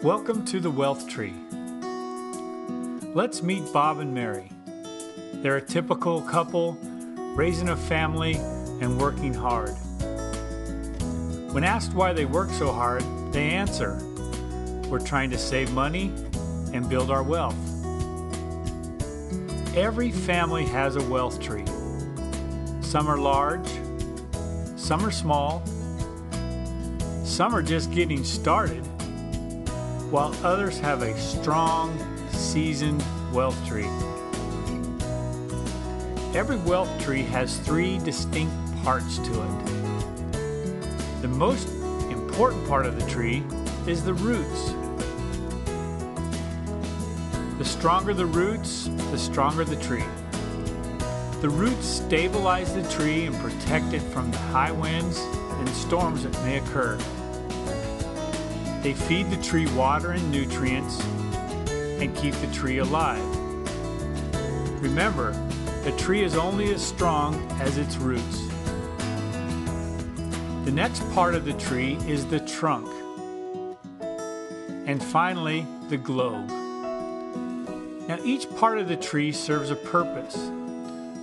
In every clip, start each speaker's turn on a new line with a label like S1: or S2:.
S1: Welcome to the Wealth Tree. Let's meet Bob and Mary. They're a typical couple, raising a family and working hard. When asked why they work so hard, they answer, "We're trying to save money and build our wealth." Every family has a wealth tree. Some are large, some are small, some are just getting started, while others have a strong, seasoned wealth tree. Every wealth tree has three distinct parts to it. The most important part of the tree is the roots. The stronger the roots, the stronger the tree. The roots stabilize the tree and protect it from the high winds and storms that may occur. They feed the tree water and nutrients and keep the tree alive. Remember, a tree is only as strong as its roots. The next part of the tree is the trunk. And finally, the globe. Now, each part of the tree serves a purpose.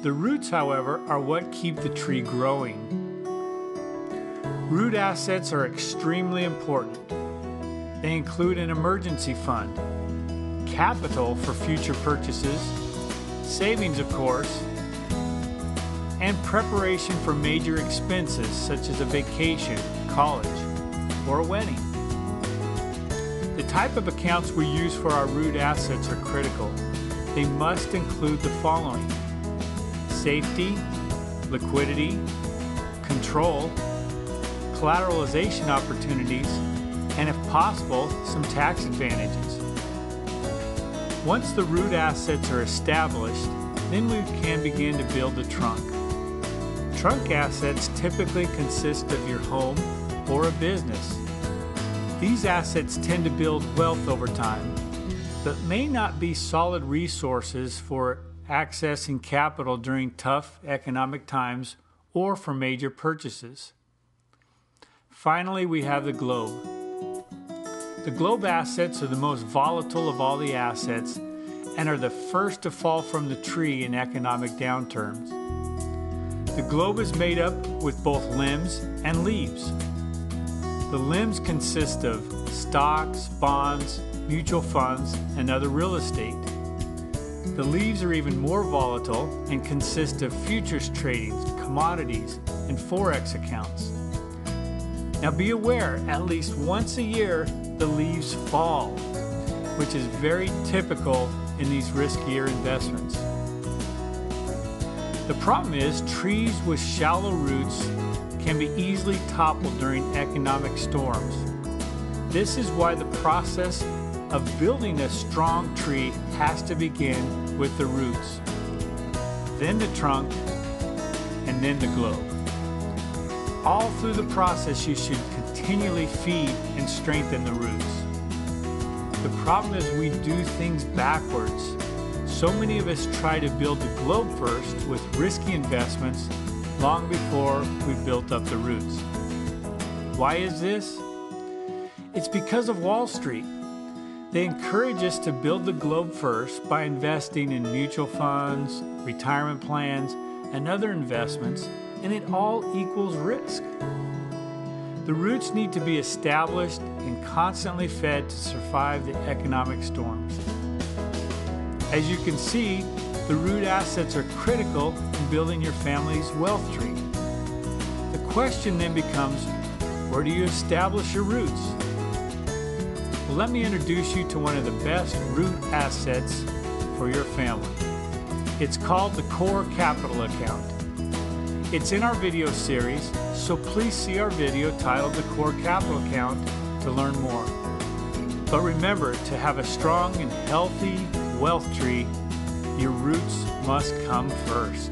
S1: The roots, however, are what keep the tree growing. Root assets are extremely important. They include an emergency fund, capital for future purchases, savings of course, and preparation for major expenses such as a vacation, college, or a wedding. The type of accounts we use for our root assets are critical. They must include the following: safety, liquidity, control, collateralization opportunities, and if possible, some tax advantages. Once the root assets are established, then we can begin to build the trunk. Trunk assets typically consist of your home or a business. These assets tend to build wealth over time, but may not be solid resources for accessing capital during tough economic times or for major purchases. Finally, we have the globe. The globe assets are the most volatile of all the assets and are the first to fall from the tree in economic downturns. The globe is made up with both limbs and leaves. The limbs consist of stocks, bonds, mutual funds, and other real estate. The leaves are even more volatile and consist of futures trading, commodities, and forex accounts. Now be aware, at least once a year, the leaves fall, which is very typical in these riskier investments. The problem is trees with shallow roots can be easily toppled during economic storms. This is why the process of building a strong tree has to begin with the roots, then the trunk, and then the globe. All through the process, you should continually feed and strengthen the roots. The problem is we do things backwards. So many of us try to build the globe first with risky investments long before we've built up the roots. Why is this? It's because of Wall Street. They encourage us to build the globe first by investing in mutual funds, retirement plans, and other investments, and it all equals risk. The roots need to be established and constantly fed to survive the economic storms. As you can see, the root assets are critical in building your family's wealth tree. The question then becomes, where do you establish your roots? Well, let me introduce you to one of the best root assets for your family. It's called the Core Capital Account. It's in our video series, so please see our video titled The Core Capital Account to learn more. But remember, to have a strong and healthy wealth tree, your roots must come first.